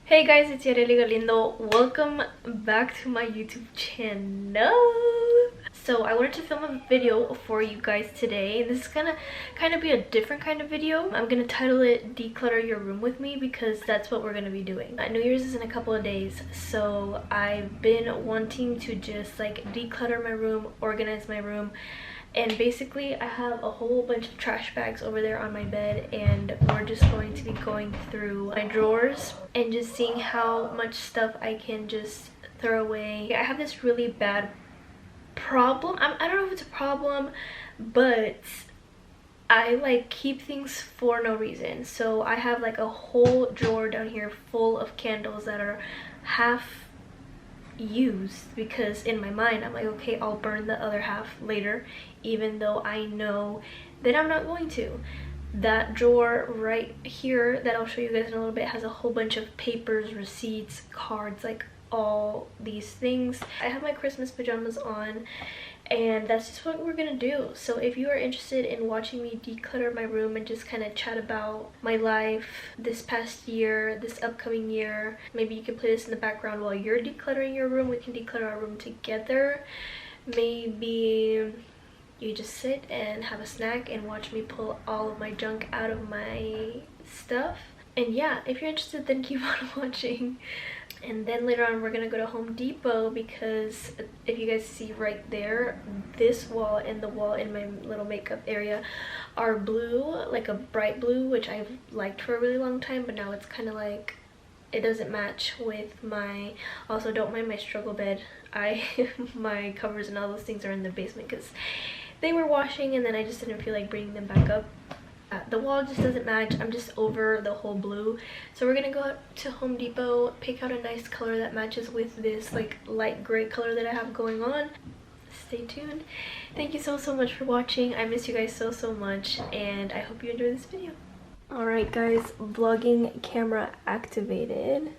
Hey guys, it's Yareli Galindo. Welcome back to my YouTube channel. So I wanted to film a video for you guys today. This is gonna kind of be a different kind of video. I'm gonna title it Declutter Your Room With Me because that's what we're gonna be doing. New Year's is in a couple of days, so I've been wanting to just like declutter my room, organize my room. And basically I have a whole bunch of trash bags over there on my bed, and we're just going to be going through my drawers and just seeing how much stuff I can just throw away. I have this really bad problem. I don't know if it's a problem, but I like keep things for no reason. So I have like a whole drawer down here full of candles that are half used, because in my mind I'm like, okay, I'll burn the other half later, even though I know that I'm not going to. That drawer right here that I'll show you guys in a little bit has a whole bunch of papers, receipts, cards, like all these things. I have my Christmas pajamas on, and that's just what we're gonna do. So if you are interested in watching me declutter my room and just kind of chat about my life this past year, this upcoming year, maybe you can play this in the background while you're decluttering your room. We can declutter our room together. Maybe you just sit and have a snack and watch me pull all of my junk out of my stuff. And yeah, if you're interested, then keep on watching. And then later on we're gonna go to Home Depot, because if you guys see right there, this wall and the wall in my little makeup area are blue, like a bright blue, which I've liked for a really long time, but now it's kind of like it doesn't match with my, also don't mind my struggle bed. My covers and all those things are in the basement because they were washing, and then I just didn't feel like bringing them back up. The wall just doesn't match. I'm just over the whole blue. So we're gonna go to Home Depot, pick out a nice color that matches with this like light gray color that I have going on. Stay tuned. Thank you so much for watching. I miss you guys so much, and I hope you enjoy this video. Alright guys, vlogging camera activated.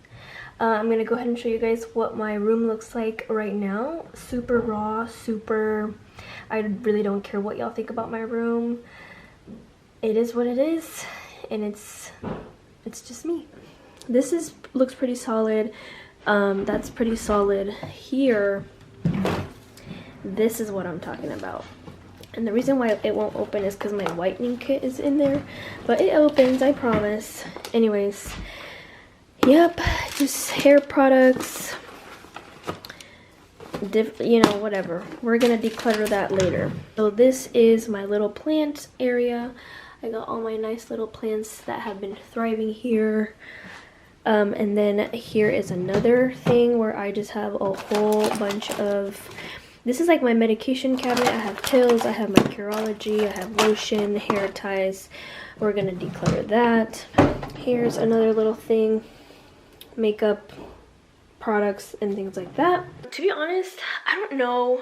I'm gonna go ahead and show you guys what my room looks like right now. Super raw, super, I really don't care what y'all think about my room. It is what it is, and it's just me. This looks pretty solid. That's pretty solid. Here, this is what I'm talking about. And the reason why it won't open is because my whitening kit is in there, but it opens, I promise. Anyways, yep, just hair products, you know, whatever. We're gonna declutter that later. So this is my little plant area. I got all my nice little plants that have been thriving here. And then here is another thing where I just have a whole bunch of, this is like my medication cabinet. I have pills, I have my Curology, I have lotion, hair ties. We're gonna declutter that. Here's another little thing, makeup products and things like that. To be honest, I don't know.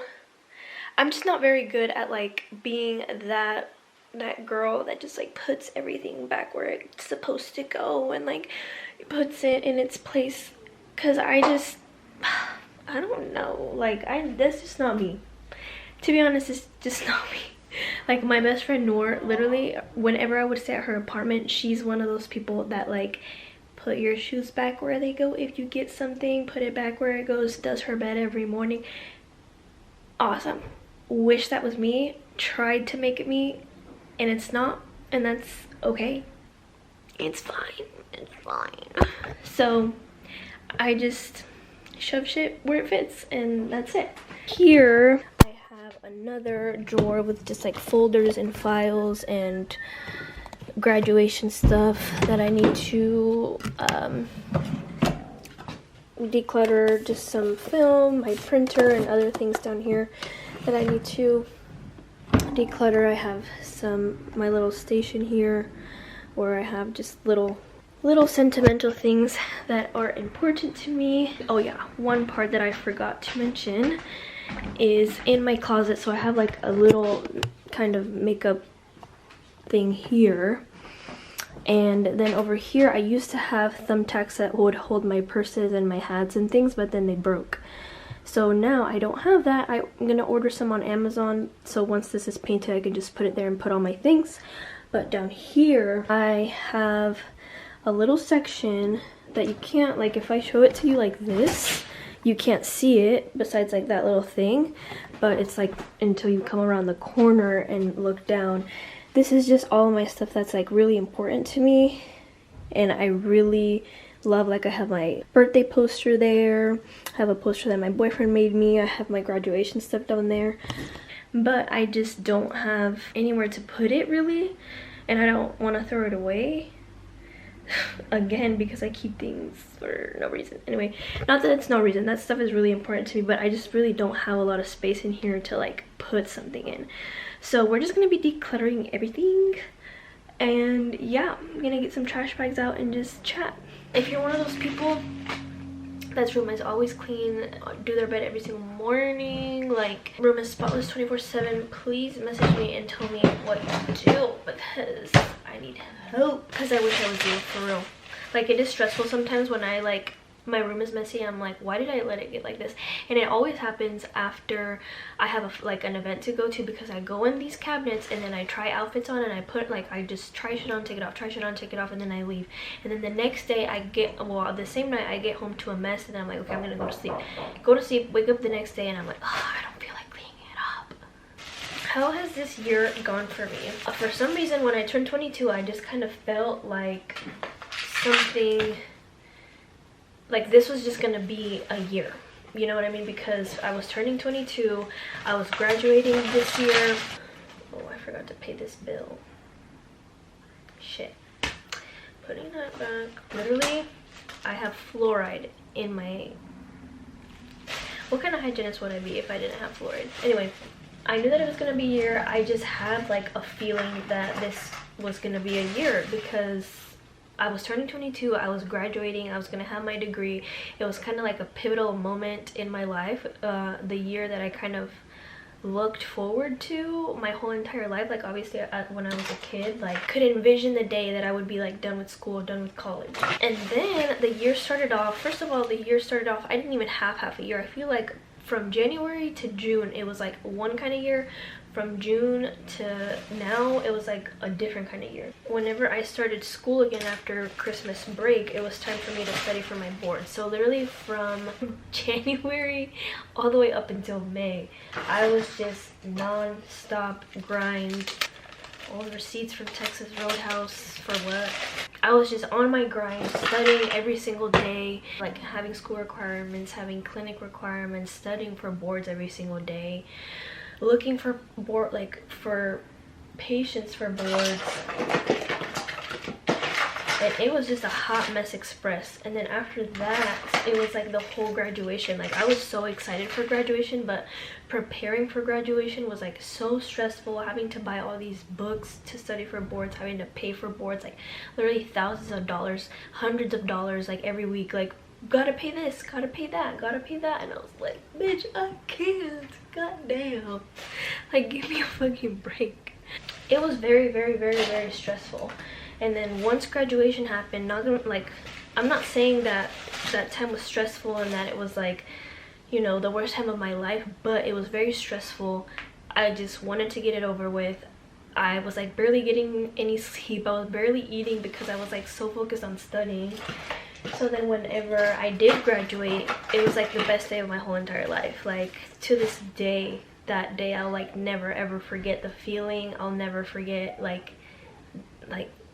I'm just not very good at like being that girl that just like puts everything back where it's supposed to go and like puts it in its place, because I don't know, like that's just not me. To be honest, it's just not me. Like my best friend Noor, literally whenever I would stay at her apartment, she's one of those people that like put your shoes back where they go. If you get something, put it back where it goes. Does her bed every morning. Awesome. Wish that was me. Tried to make it me, and it's not, and that's okay. It's fine. It's fine. So I just shove shit where it fits, and that's it. Here I have another drawer with just like folders and files and graduation stuff that I need to declutter. Just some film, my printer, and other things down here that I need to declutter. I have my little station here where I have just little sentimental things that are important to me. Oh yeah, one part that I forgot to mention is in my closet. So I have like a little kind of makeup thing here, and then over here I used to have thumbtacks that would hold my purses and my hats and things, but then they broke. So now I don't have that. I'm gonna order some on Amazon, so once this is painted I can just put it there and put all my things. But down here I have a little section that you can't, like if I show it to you like this, you can't see it besides like that little thing, but it's like until you come around the corner and look down. This is just all of my stuff that's like really important to me, and I really love, like I have my birthday poster there, I have a poster that my boyfriend made me, I have my graduation stuff down there, but I just don't have anywhere to put it really, and I don't want to throw it away again because I keep things for no reason. Anyway, not that it's no reason, that stuff is really important to me, but I just really don't have a lot of space in here to like put something in. So we're just gonna be decluttering everything, and yeah, I'm gonna get some trash bags out and just chat. If you're one of those people that's room is always clean, do their bed every single morning, like room is spotless 24/7, please message me and tell me what you do, because I need help, because I wish I was you, for real. Like, it is stressful sometimes when I like my room is messy. I'm like, why did I let it get like this? And it always happens after I have a, like an event to go to, because I go in these cabinets and then I try outfits on and I put like, I just try shit on, take it off, try shit on, take it off, and then I leave. And then the next day I get, well, the same night I get home to a mess, and I'm like, okay, I'm gonna go to sleep. Go to sleep, wake up the next day, and I'm like, oh, I don't feel like cleaning it up. How has this year gone for me? For some reason, when I turned 22, I just kind of felt like something, like this was just gonna be a year, you know what I mean? Because I was turning 22, I was graduating this year. Oh, I forgot to pay this bill. Shit. Putting that back. Literally, I have fluoride in my... What kind of hygienist would I be if I didn't have fluoride? Anyway, I knew that it was gonna be a year. I just had like a feeling that this was gonna be a year, because I was turning 22, I was graduating, I was gonna have my degree. It was kind of like a pivotal moment in my life, the year that I kind of looked forward to my whole entire life. Like, obviously when I was a kid, like could envision the day that I would be like done with school, done with college. And then the year started off, first of all, the year started off, I didn't even have half a year. I feel like from January to June it was like one kind of year. From June to now it was like a different kind of year. Whenever I started school again after Christmas break, it was time for me to study for my board. So literally from January all the way up until May, I was just non-stop grind. All the receipts from Texas Roadhouse for what? I was just on my grind, studying every single day, like having school requirements, having clinic requirements, studying for boards every single day, looking for board, like for patients for boards, and it was just a hot mess express. And then after that, it was like the whole graduation. Like, I was so excited for graduation, but preparing for graduation was like so stressful, having to buy all these books to study for boards, having to pay for boards, like literally thousands of dollars, hundreds of dollars, like every week, like gotta pay this, gotta pay that, gotta pay that. And I was like, bitch, I can't, goddamn, like give me a fucking break. It was very, very, very, very stressful. And then once graduation happened, not gonna, like, I'm not saying that that time was stressful and that it was like, you know, the worst time of my life, but it was very stressful. I just wanted to get it over with. I was like barely getting any sleep, I was barely eating because I was like so focused on studying. So then whenever I did graduate, it was like the best day of my whole entire life. Like, to this day, that day I'll like never ever forget the feeling. I'll never forget, like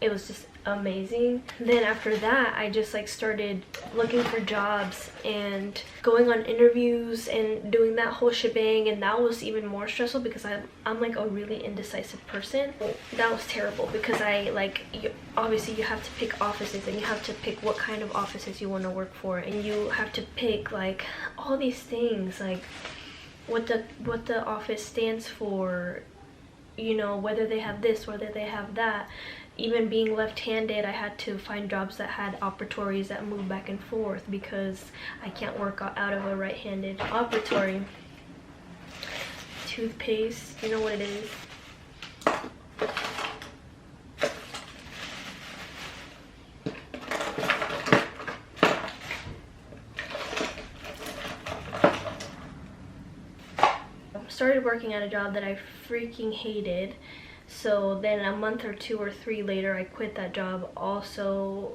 it was just amazing. Then after that, I just like started looking for jobs and going on interviews and doing that whole shebang, and that was even more stressful because I'm like a really indecisive person. That was terrible because I like, obviously you have to pick offices, and you have to pick what kind of offices you want to work for, and you have to pick like all these things, like what the office stands for, you know, whether they have this, whether they have that. Even being left-handed, I had to find jobs that had operatories that move back and forth because I can't work out of a right-handed operatory. Toothpaste, you know what it is. Started working at a job that I freaking hated. So then a month or 2 or 3 later, I quit that job. Also,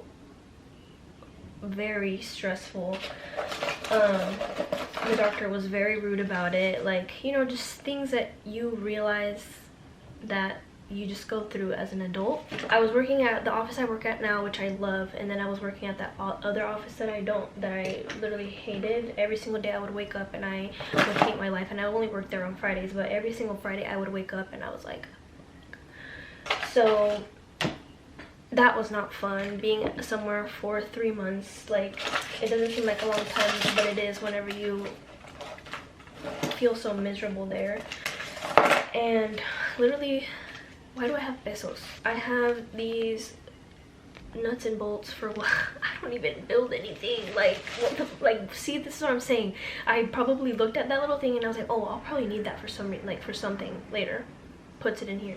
very stressful. The doctor was very rude about it, like, you know, just things that you realize that you just go through as an adult. I was working at the office I work at now, which I love, and then I was working at that other office that I literally hated. Every single day I would wake up and I would hate my life, and I only worked there on Fridays, but every single Friday I would wake up and I was like, so that was not fun. Being somewhere for 3 months, like, it doesn't seem like a long time, but it is whenever you feel so miserable there. And literally, why do I have pesos? I have these nuts and bolts for what? I don't even build anything. Like, what the, like, see, this is what I'm saying. I probably looked at that little thing and I was like, oh, I'll probably need that for some, like, for something later. Puts it in here.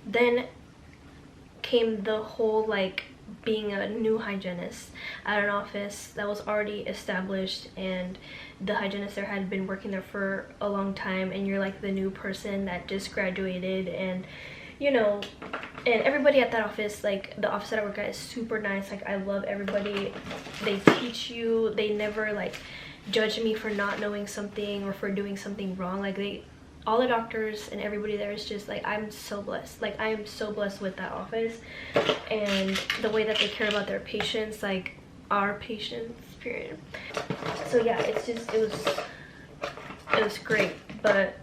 Then came the whole, like, being a new hygienist at an office that was already established, and the hygienist there had been working there for a long time, and you're like the new person that just graduated, and you know, and everybody at that office, like the office that I work at, is super nice. Like, I love everybody. They teach you. They never like judge me for not knowing something or for doing something wrong. Like, all the doctors and everybody there is just like, I'm so blessed. Like, I am so blessed with that office and the way that they care about their patients, like our patients, period. So yeah, it's just, it was great. But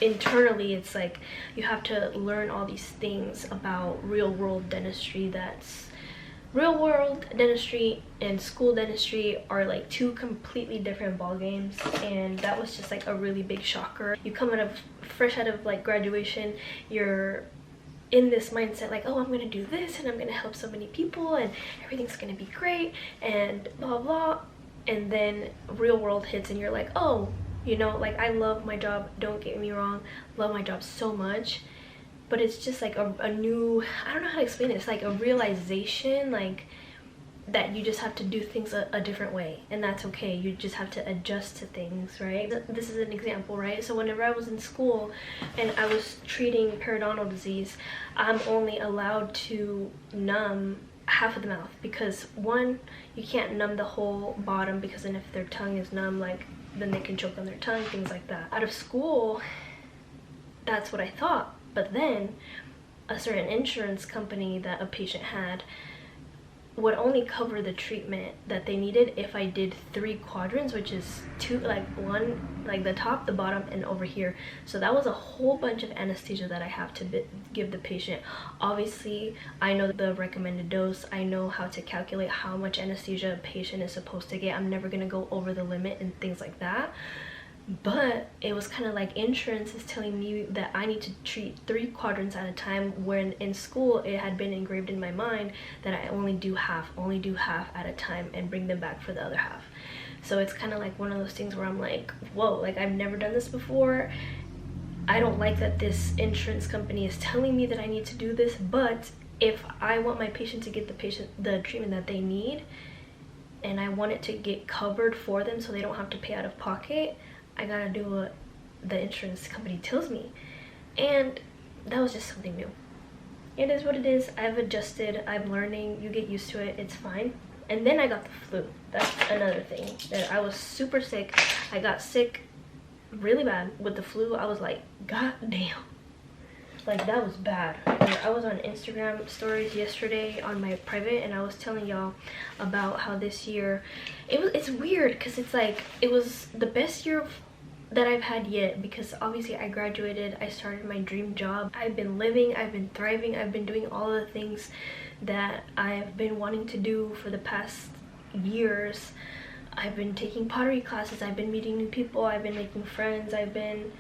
internally, it's like you have to learn all these things about real world dentistry. That's real world dentistry and school dentistry are like two completely different ball games, and that was just like a really big shocker. You come fresh out of like graduation, you're in this mindset like, oh, I'm gonna do this and I'm gonna help so many people and everything's gonna be great and blah blah, and then real world hits and you're like, oh, you know, like, I love my job, don't get me wrong, love my job so much, but it's just like a new, I don't know how to explain it. It's like a realization, like, that you just have to do things a different way, and that's okay. You just have to adjust to things, right? This is an example, right? So whenever I was in school and I was treating periodontal disease, I'm only allowed to numb half of the mouth because, one, you can't numb the whole bottom, because then if their tongue is numb, like, then they can choke on their tongue, things like that. Out of school, that's what I thought. But then a certain insurance company that a patient had would only cover the treatment that they needed if I did 3 quadrants, which is two, like one, like the top, the bottom, and over here. So that was a whole bunch of anesthesia that I have to give the patient. Obviously, I know the recommended dose. I know how to calculate how much anesthesia a patient is supposed to get. I'm never gonna go over the limit and things like that. But it was kind of like insurance is telling me that I need to treat 3 quadrants at a time, when in school it had been engraved in my mind that I only do half at a time and bring them back for the other half. So it's kind of like one of those things where I'm like, whoa, like, I've never done this before. I don't like that this insurance company is telling me that I need to do this, but if I want my patient to get the treatment that they need, and I want it to get covered for them so they don't have to pay out of pocket, I gotta do what the insurance company tells me. And that was just something new. It is what it is. I've adjusted, I'm learning, you get used to it, it's fine. And then I got the flu. That's another thing, that I was super sick. I got sick really bad with the flu. I was like, god damn, like, that was bad. I was on Instagram stories yesterday on my private, and I was telling y'all about how this year, it's weird because it's like, it was the best year that I've had yet, because obviously I graduated, I started my dream job, I've been living, I've been thriving, I've been doing all the things that I've been wanting to do for the past years. I've been taking pottery classes, I've been meeting new people, I've been making friends, I've been,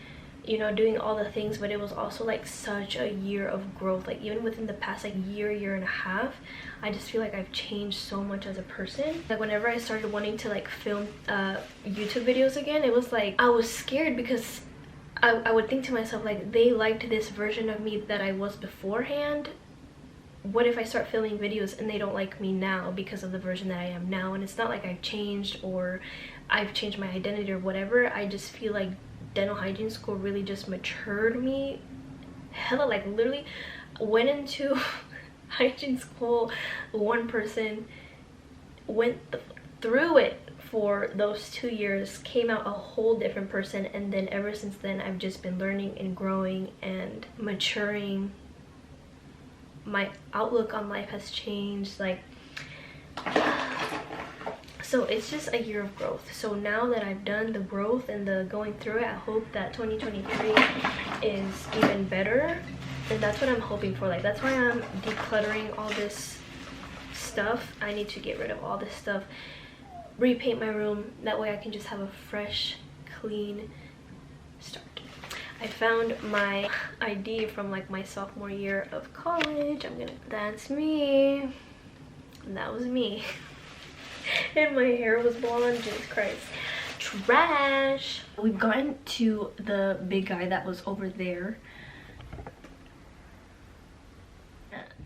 you know, doing all the things. But it was also like such a year of growth. Like, even within the past like year and a half, I just feel like I've changed so much as a person. Like, whenever I started wanting to like film YouTube videos again, it was like I was scared, because I would think to myself, like, they liked this version of me that I was beforehand. What if I start filming videos and they don't like me now because of the version that I am now? And it's not like I've changed or I've changed my identity or whatever. I just feel like dental hygiene school really just matured me hella. Like, literally went into hygiene school, one person went through it for those 2 years, came out a whole different person. And then ever since then, I've just been learning and growing and maturing. My outlook on life has changed, like, so it's just a year of growth. So now that I've done the growth and the going through it, I hope that 2023 is even better. And that's what I'm hoping for. Like, that's why I'm decluttering all this stuff. I need to get rid of all this stuff, repaint my room, that way I can just have a fresh, clean start. I found my ID from like my sophomore year of college. That's me. And that was me. And my hair was blonde. Jesus Christ. Trash. We've gotten to the big guy that was over there.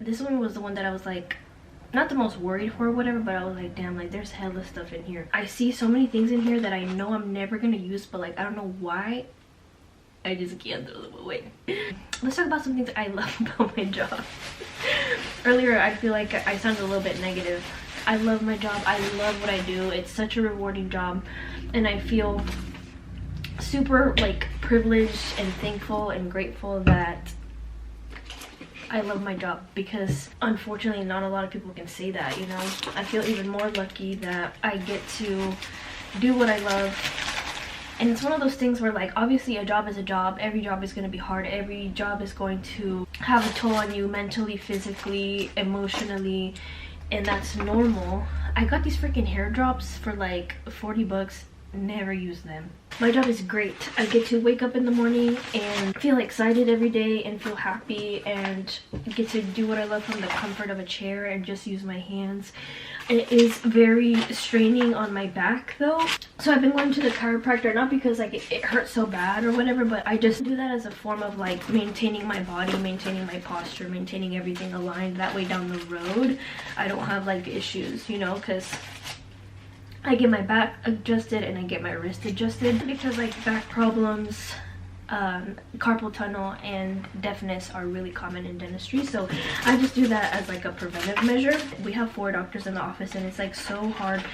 This one was the one that I was like, not the most worried for or whatever, but I was like, damn, like there's hella stuff in here. I see so many things in here that I know I'm never gonna use, but like I don't know why I just can't throw them away. Let's talk about some things I love about my job. Earlier I feel like I sounded a little bit negative. I love my job. I love what I do. It's such a rewarding job, and I feel super like privileged and thankful and grateful that I love my job, because unfortunately not a lot of people can say that, you know. I feel even more lucky that I get to do what I love. And it's one of those things where, like, obviously a job is a job. Every job is going to be hard. Every job is going to have a toll on you mentally, physically, emotionally, and that's normal. I got these freaking hair drops for like 40 bucks. Never use them. My job is great. I get to wake up in the morning and feel excited every day and feel happy, and get to do what I love from the comfort of a chair and just use my hands. It is very straining on my back though, so I've been going to the chiropractor, not because like it hurts so bad or whatever, but I just do that as a form of like maintaining my body, maintaining my posture, maintaining everything aligned. That way down the road I don't have like issues, you know, because I get my back adjusted and I get my wrist adjusted, because like back problems, carpal tunnel and deafness are really common in dentistry. So I just do that as like a preventive measure. We have 4 doctors in the office, and it's like so hard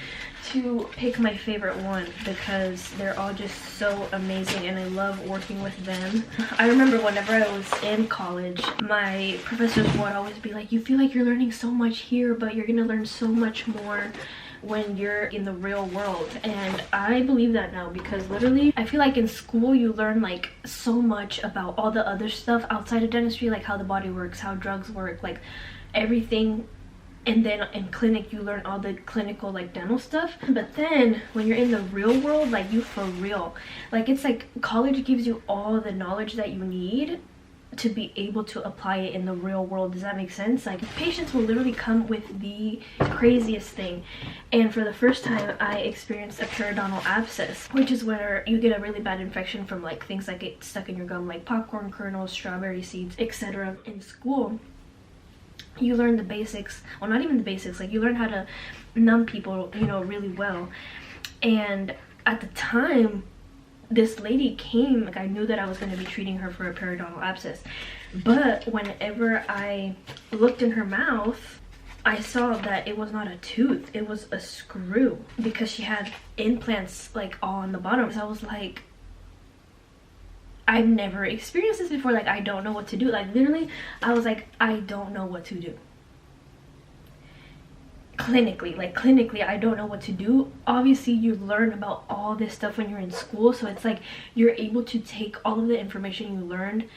to pick my favorite one because they're all just so amazing and I love working with them. I remember whenever I was in college, my professors would always be like, you feel like you're learning so much here, but you're gonna learn so much more when you're in the real world. And I believe that now, because literally I feel like in school you learn like so much about all the other stuff outside of dentistry, like how the body works, how drugs work, like everything, and then in clinic you learn all the clinical like dental stuff. But then when you're in the real world, like you for real, like it's like college gives you all the knowledge that you need to be able to apply it in the real world. Does that make sense? Like patients will literally come with the craziest thing, and for the first time I experienced a periodontal abscess, which is where you get a really bad infection from like things that get stuck in your gum, like popcorn kernels, strawberry seeds, etc. In school you learn the basics, well not even the basics, like you learn how to numb people, you know, really well. And at the time this lady came, like I knew that I was going to be treating her for a periodontal abscess, but whenever I looked in her mouth I saw that it was not a tooth, it was a screw, because she had implants like all on the bottom. So I was like, I've never experienced this before, like I don't know what to do. Like literally I was like, I don't know what to do. Clinically I don't know what to do. Obviously you learn about all this stuff when you're in school, so it's like you're able to take all of the information you learned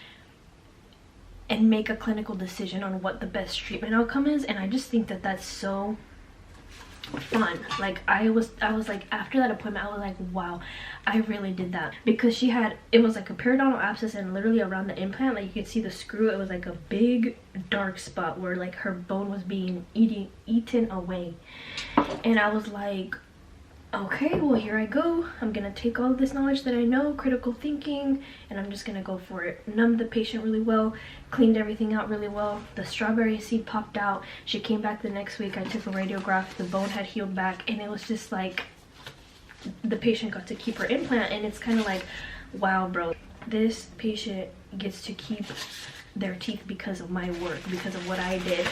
and make a clinical decision on what the best treatment outcome is. And I just think that that's so fun. Like I was like, after that appointment I was like, wow, I really did that, because she had, it was like a periodontal abscess, and literally around the implant, like you could see the screw, it was like a big dark spot where like her bone was being eaten away. And I was like, okay, well here I go, I'm gonna take all of this knowledge that I know, critical thinking, and I'm just gonna go for it. Numbed the patient really well, cleaned everything out really well. The strawberry seed popped out. She came back the next week, I took a radiograph, the bone had healed back, and it was just like the patient got to keep her implant. And it's kind of like, wow bro, this patient gets to keep their teeth because of my work, because of what I did.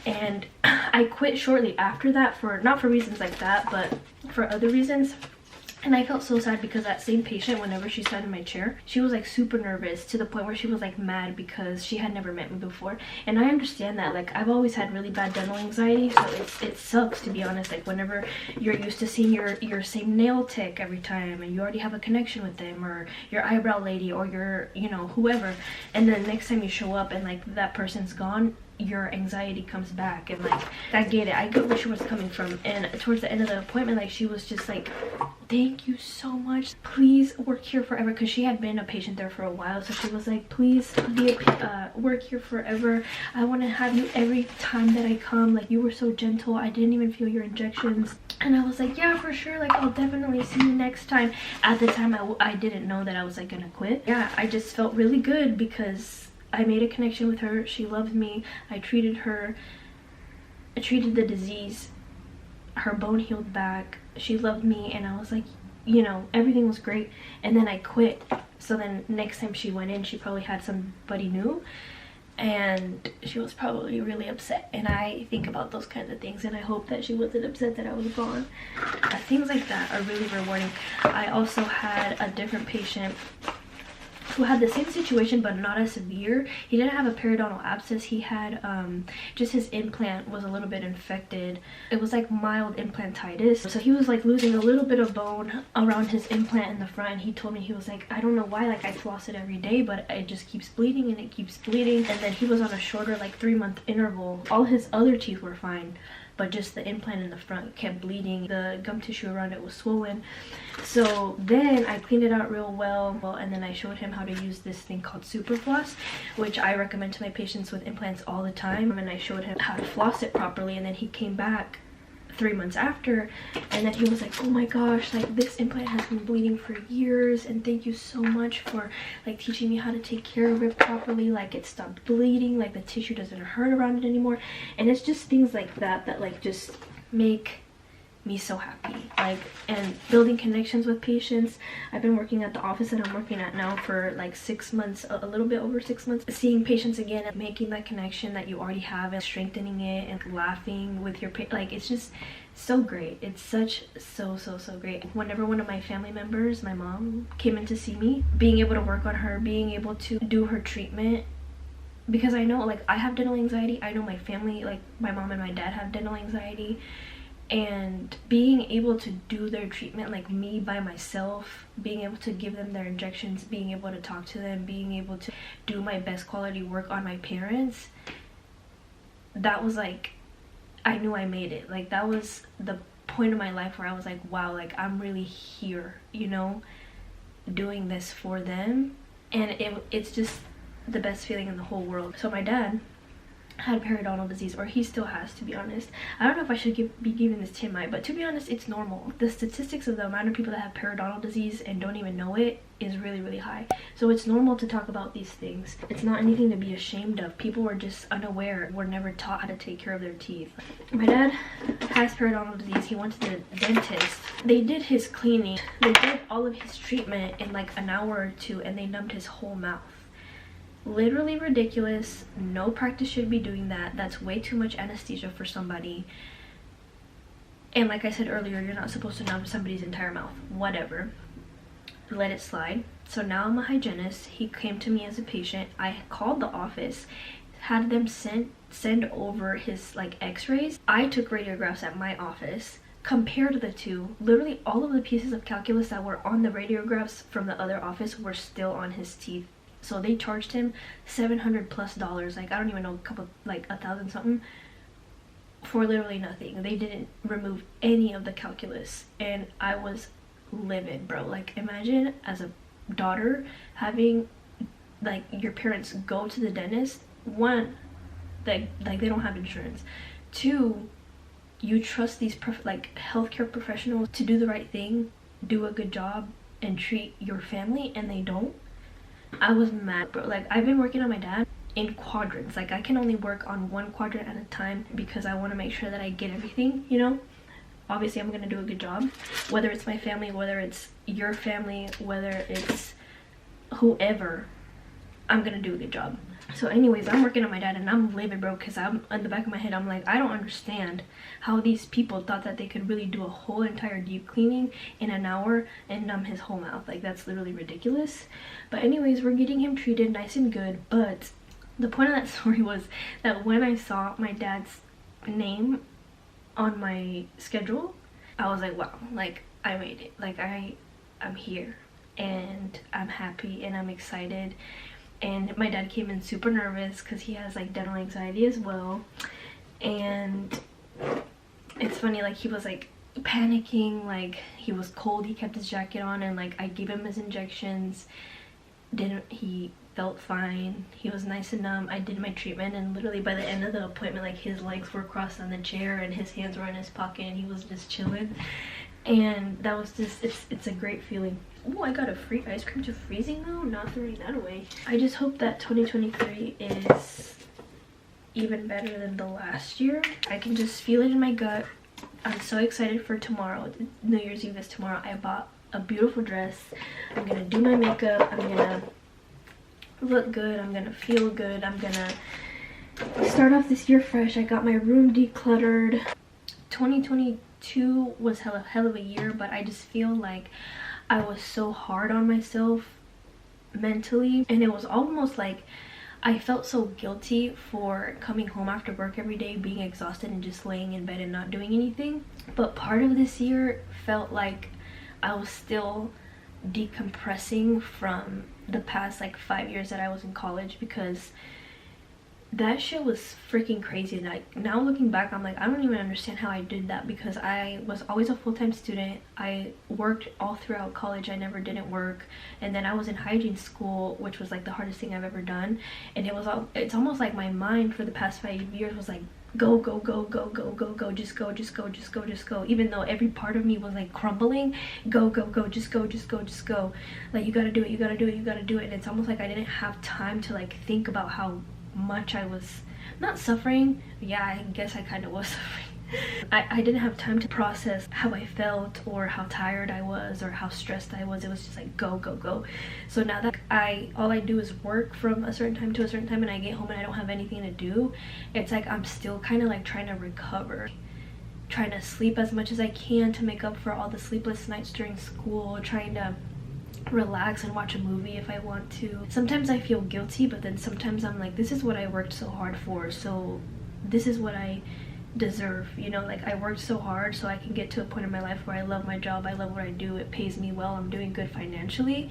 and I quit shortly after that, for not for reasons like that, but for other reasons. And I felt so sad because that same patient, whenever she sat in my chair, she was like super nervous to the point where she was like mad because she had never met me before. And I understand that. Like, I've always had really bad dental anxiety, so it sucks, to be honest. Like, whenever you're used to seeing your same nail tech every time, and you already have a connection with them, or your eyebrow lady, or your, you know, whoever, and then next time you show up and like that person's gone, your anxiety comes back. And like, I get it, I get where she was coming from. And towards the end of the appointment, like, she was just like, thank you so much, please work here forever, because she had been a patient there for a while. So she was like, please work here forever, I want to have you every time that I come, like, you were so gentle, I didn't even feel your injections. And I was like, yeah, for sure, like, I'll definitely see you next time. At the time, I didn't know that I was like gonna quit. Yeah, I just felt really good because I made a connection with her. She loved me. I treated her. I treated the disease. Her bone healed back. She loved me, and I was like, you know, everything was great. And then I quit. So then next time she went in, she probably had somebody new, and she was probably really upset. And I think about those kinds of things, and I hope that she wasn't upset that I was gone. Things like that are really rewarding. I also had a different patient who had the same situation but not as severe. He didn't have a periodontal abscess. He had just his implant was a little bit infected. It was like mild implantitis, so he was like losing a little bit of bone around his implant in the front. And he told me, he was like, I don't know why, like, I floss it every day, but it just keeps bleeding and it keeps bleeding. And then he was on a shorter, like, 3-month interval. All his other teeth were fine, but just the implant in the front kept bleeding. The gum tissue around it was swollen. So then I cleaned it out real well, and then I showed him how to use this thing called super floss, which I recommend to my patients with implants all the time. And I showed him how to floss it properly, and then he came back 3 months after, and then he was like, oh my gosh, like, this implant has been bleeding for years, and thank you so much for like teaching me how to take care of it properly. Like, it stopped bleeding, like the tissue doesn't hurt around it anymore. And it's just things like that that like just make me so happy. Like, and building connections with patients. I've been working at the office that I'm working at now for like 6 months, a little bit over 6 months. Seeing patients again and making that connection that you already have and strengthening it and laughing with your like, it's just so great. It's such so great. Whenever one of my family members, my mom, came in to see me, being able to work on her, being able to do her treatment, because I know, like, I have dental anxiety. I know my family, like my mom and my dad, have dental anxiety. And being able to do their treatment, like me by myself, being able to give them their injections, being able to talk to them, being able to do my best quality work on my parents, that was like, I knew I made it. Like, that was the point of my life where I was like, wow, like, I'm really here, you know, doing this for them. And it's just the best feeling in the whole world. So my dad had periodontal disease, or he still has, to be honest. I don't know if I should be giving this TMI, but to be honest, it's normal. The statistics of the amount of people that have periodontal disease and don't even know it is really high. So it's normal to talk about these things. It's not anything to be ashamed of. People were just unaware, were never taught how to take care of their teeth. My dad has periodontal disease. He went to the dentist. They did his cleaning. They did all of his treatment in like an hour or two, and they numbed his whole mouth. Literally ridiculous. No practice should be doing that. That's way too much anesthesia for somebody. And like I said earlier, you're not supposed to numb somebody's entire mouth. Whatever. Let it slide. So now I'm a hygienist. He came to me as a patient. I called the office, had them send over his like x-rays. I took radiographs at my office, compared the two. Literally all of the pieces of calculus that were on the radiographs from the other office were still on his teeth. So they charged him $700+, like, I don't even know, a couple, like, 1,000 something, for literally nothing. They didn't remove any of the calculus, and I was livid, bro. Like, imagine as a daughter having like your parents go to the dentist. One, like they don't have insurance. Two, you trust these like healthcare professionals to do the right thing, do a good job, and treat your family, and they don't. I was mad, bro. Like, I've been working on my dad in quadrants. Like, I can only work on one quadrant at a time because I want to make sure that I get everything, you know. Obviously I'm gonna do a good job, whether it's my family, whether it's your family, whether it's whoever. I'm gonna do a good job. So anyways, I'm working on my dad and I'm livid, bro, because I'm in the back of my head, I'm like, I don't understand how these people thought that they could really do a whole entire deep cleaning in an hour and numb his whole mouth. Like, that's literally ridiculous. But anyways, we're getting him treated nice and good. But the point of that story was that when I saw my dad's name on my schedule, I was like, wow, like, I made it. Like, I'm here and I'm happy and I'm excited. And my dad came in super nervous because he has like dental anxiety as well. And it's funny, like, he was like panicking, like he was cold, he kept his jacket on, and like I gave him his injections. He felt fine, he was nice and numb. I did my treatment, and literally by the end of the appointment, like, his legs were crossed on the chair and his hands were in his pocket and he was just chilling. And that was just, it's a great feeling. Oh, I got a free ice cream to freezing though, not throwing that away. I just hope that 2023 is even better than the last year. I can just feel it in my gut. I'm so excited for tomorrow. New Year's Eve is tomorrow. I bought a beautiful dress. I'm gonna do my makeup. I'm gonna look good. I'm gonna feel good. I'm gonna start off this year fresh. I got my room decluttered. 2022 was hell of a year, but I just feel like I was so hard on myself mentally, and it was almost like I felt so guilty for coming home after work every day, being exhausted and just laying in bed and not doing anything. But part of this year felt like I was still decompressing from the past like 5 years that I was in college, because that shit was freaking crazy. Like, now looking back, I'm like, I don't even understand how I did that, because I was always a full-time student. I worked all throughout college. I never didn't work. And then I was in hygiene school, which was like the hardest thing I've ever done. And it's almost like my mind for the past 5 years was like, go, go, go, go, go, go, go, just go, just go, just go, just go. Even though every part of me was like crumbling, go, go, go, just go, just go, just go. Like, you gotta do it, you gotta do it, you gotta do it. And it's almost like I didn't have time to like think about how much I was not suffering. Yeah, I guess I kind of was suffering. I didn't have time to process how I felt or how tired I was or how stressed I was. It was just like go, go, go. So now that all I do is work from a certain time to a certain time, and I get home and I don't have anything to do, it's like I'm still kind of like trying to recover, trying to sleep as much as I can to make up for all the sleepless nights during school, trying to relax and watch a movie if I want to. Sometimes I feel guilty, but then sometimes I'm like, this is what I worked so hard for, so this is what I deserve, you know? Like, I worked so hard so I can get to a point in my life where I love my job, I love what I do, it pays me well, I'm doing good financially.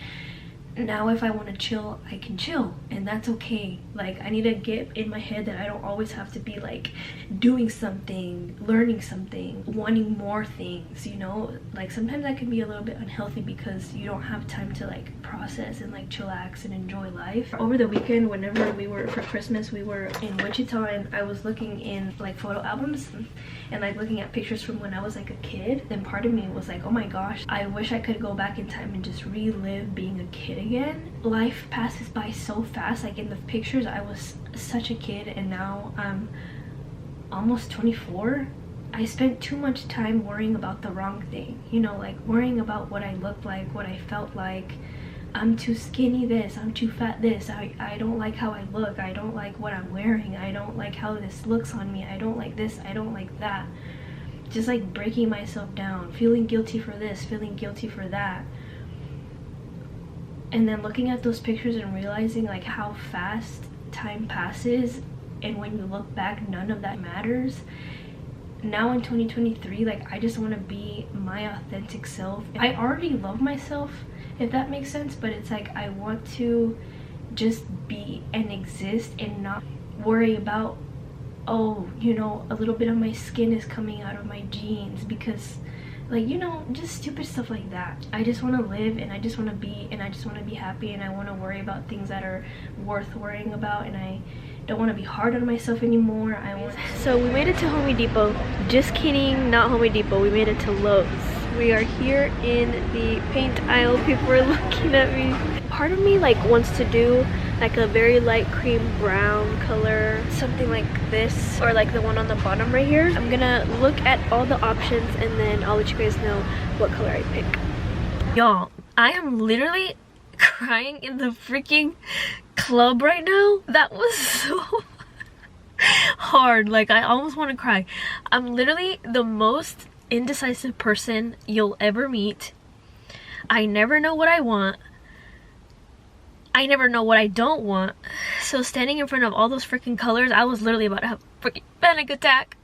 Now if I want to chill, I can chill, and that's okay. Like, I need to get in my head that I don't always have to be like doing something, learning something, wanting more things, you know? Like, sometimes that can be a little bit unhealthy because you don't have time to like process and like chillax and enjoy life. Over the weekend, whenever we were for Christmas, we were in Wichita, and I was looking in like photo albums and like looking at pictures from when I was like a kid. Then part of me was like, oh my gosh, I wish I could go back in time and just relive being a kid again. Life passes by so fast. Like, in the pictures I was such a kid, and now I'm almost 24. I spent too much time worrying about the wrong thing, you know, like worrying about what I looked like, what I felt like. I'm too skinny this, I'm too fat this, I don't like how I look, I don't like what I'm wearing, I don't like how this looks on me, I don't like this, I don't like that. Just like breaking myself down, feeling guilty for this, feeling guilty for that. And then looking at those pictures and realizing like how fast time passes, and when you look back, none of that matters. Now in 2023, like, I just want to be my authentic self. I already love myself, if that makes sense, but it's like I want to just be and exist and not worry about, oh, you know, a little bit of my skin is coming out of my jeans, because, like, you know, just stupid stuff like that. I just want to live, and I just want to be, and I just want to be happy, and I want to worry about things that are worth worrying about, and I don't want to be hard on myself anymore. So we made it to Home Depot. Just kidding, not Home Depot. We made it to Lowe's. We are here in the paint aisle. People are looking at me. Part of me like wants to do like a very light cream brown color, something like this, or like the one on the bottom right here. I'm gonna look at all the options and then I'll let you guys know what color I pick. Y'all, I am literally crying in the freaking club right now. That was so hard. Like, I almost want to cry. I'm literally the most indecisive person you'll ever meet. I never know what I want. I never know what I don't want. So standing in front of all those freaking colors, I was literally about to have a freaking panic attack.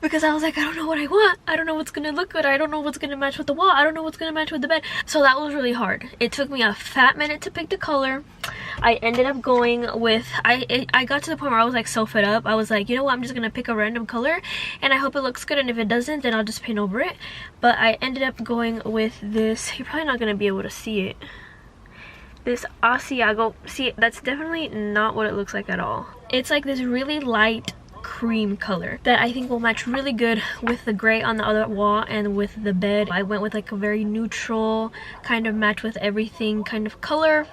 Because I was like, I don't know what I want. I don't know what's gonna look good. I don't know what's gonna match with the wall. I don't know what's gonna match with the bed. So that was really hard. It took me a fat minute to pick the color. I ended up going with, I got to the point where I was like so fed up. I was like, you know what, I'm just gonna pick a random color and I hope it looks good, and if it doesn't, then I'll just paint over it. But I ended up going with this. You're probably not gonna be able to see it. This Asiago. See, that's definitely not what it looks like at all. It's like this really light cream color that I think will match really good with the gray on the other wall and with the bed. I went with like a very neutral kind of match with everything kind of color.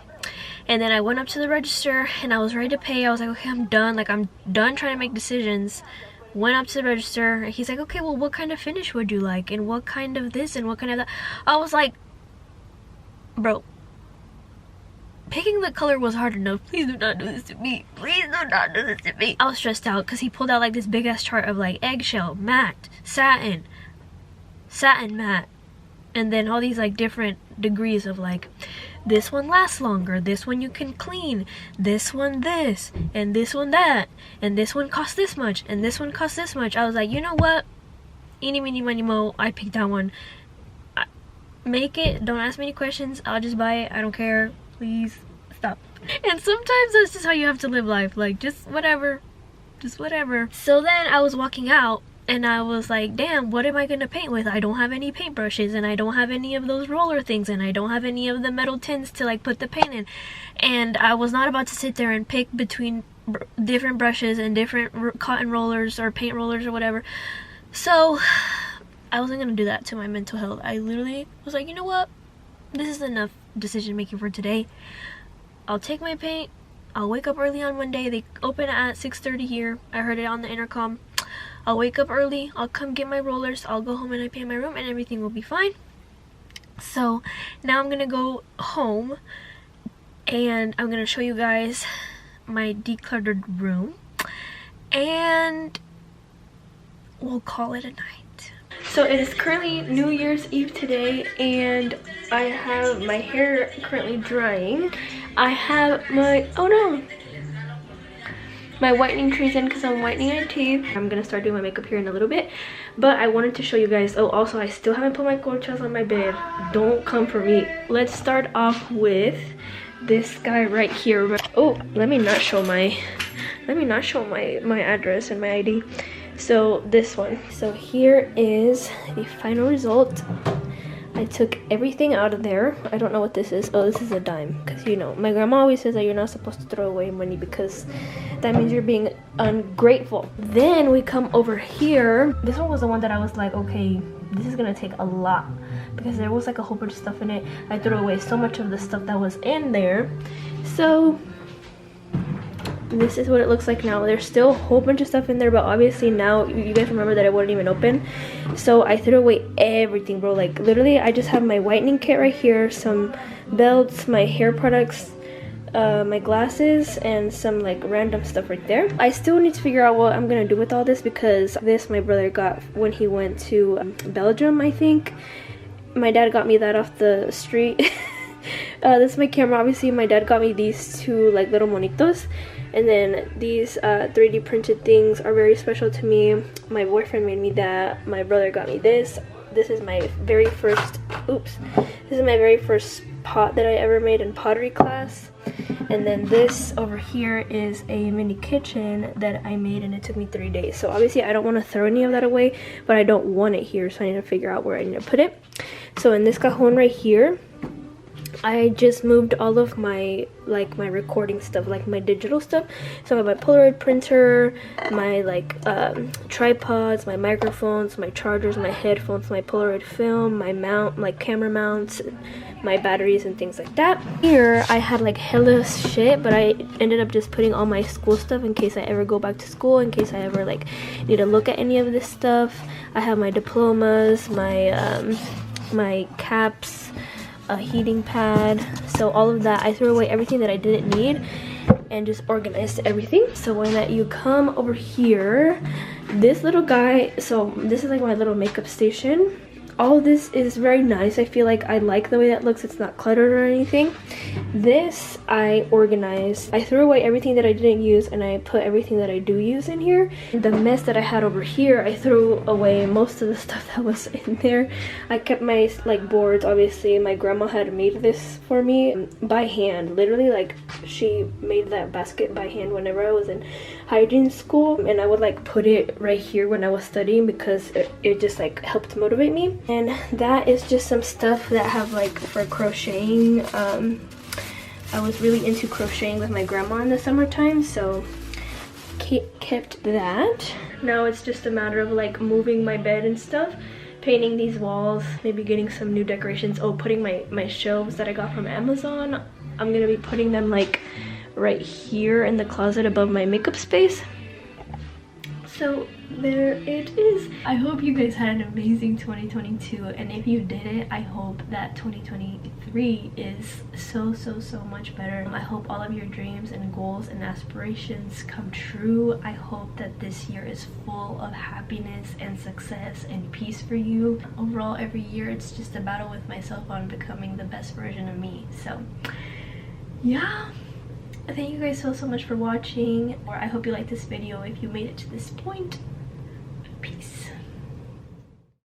And then I went up to the register and I was ready to pay. I was like, okay, I'm done. Like, I'm done trying to make decisions. Went up to the register. He's like, okay, well, what kind of finish would you like? And what kind of this and what kind of that? I was like, bro, picking the color was hard enough. Please do not do this to me. Please do not do this to me. I was stressed out because he pulled out like this big ass chart of like eggshell, matte, satin, satin matte, and then all these like different degrees of like, this one lasts longer, this one you can clean, this one this, and this one that, and this one costs this much, and this one costs this much. I was like, you know what? Eeny, meeny, miny, mo. I picked that one. Make it. Don't ask me any questions. I'll just buy it. I don't care. Please stop. And sometimes that's just how you have to live life. Like, just whatever. Just whatever. So then I was walking out and I was like, damn, what am I gonna paint with? I don't have any paintbrushes and I don't have any of those roller things and I don't have any of the metal tins to like put the paint in. And I was not about to sit there and pick between different brushes and different cotton rollers or paint rollers or whatever. So I wasn't gonna do that to my mental health. I literally was like, you know what? This is enough decision making for today. I'll take my paint. I'll wake up early on Monday. They open at 6:30 here. I heard it on the intercom. I'll wake up early. I'll come get my rollers. I'll go home and I paint my room and everything will be fine. So now I'm gonna go home and I'm gonna show you guys my decluttered room and we'll call it a night. So it is currently New Year's Eve today and I have my hair currently drying. I have my, oh no, my whitening trees in because I'm whitening my teeth. I'm gonna start doing my makeup here in a little bit, but I wanted to show you guys. Oh, also I still haven't put my colchas on my bed. Don't come for me. Let's start off with this guy right here. Oh, let me not show my address and my ID. So this one. So here is the final result. I took everything out of there. I don't know what this is. Oh, this is a dime. Because, you know, my grandma always says that you're not supposed to throw away money because that means you're being ungrateful. Then we come over here. This one was the one that I was like, okay, this is going to take a lot. Because there was like a whole bunch of stuff in it. I threw away so much of the stuff that was in there. So this is what it looks like now. There's still a whole bunch of stuff in there, but obviously now you guys remember that it wouldn't even open. So I threw away everything, bro. Like literally I just have my whitening kit right here, some belts, my hair products, my glasses, and some like random stuff right there. I still need to figure out what I'm gonna do with all this because this my brother got when he went to Belgium, I think. My dad got me that off the street. This is my camera. Obviously my dad got me these two like little monitos. And then these 3D printed things are very special to me. My boyfriend made me that. My brother got me this. This is my very first, oops. This is my very first pot that I ever made in pottery class. And then this over here is a mini kitchen that I made and it took me 3 days. So obviously I don't want to throw any of that away, but I don't want it here. So I need to figure out where I need to put it. So in this cajon right here, I just moved all of my my recording stuff, like my digital stuff. So I have my Polaroid printer, my tripods, my microphones, my chargers, my headphones, my Polaroid film, my mount, like camera mounts, my batteries and things like that. Here I had like hella shit, but I ended up just putting all my school stuff in case I ever go back to school, in case I ever like need to look at any of this stuff. I have my diplomas, my my caps, a heating pad. So all of that, I threw away everything that I didn't need and just organized everything. So when you come over here, this little guy, so this is like my little makeup station. All of this is very nice. I feel like I like the way that looks. It's not cluttered or anything. This I organized. I threw away everything that I didn't use and I put everything that I do use in here. The mess that I had over here, I threw away most of the stuff that was in there. I kept my like boards. Obviously my grandma had made this for me by hand, literally. Like she made that basket by hand whenever I was in hygiene school, and I would like put it right here when I was studying because it just like helped motivate me. And that is just some stuff that I have like for crocheting. I was really into crocheting with my grandma in the summertime, so kept that. Now it's just a matter of like moving my bed and stuff, painting these walls, maybe getting some new decorations. Oh, putting my shelves that I got from Amazon, I'm gonna be putting them like right here in the closet above my makeup space. So there it is. I hope you guys had an amazing 2022, and if you didn't, I hope that 2023 is so much better. I hope all of your dreams and goals and aspirations come true. I hope that this year is full of happiness and success and peace for you. Overall, every year it's just a battle with myself on becoming the best version of me. So yeah, thank you guys so much for watching, or I hope you liked this video if you made it to this point.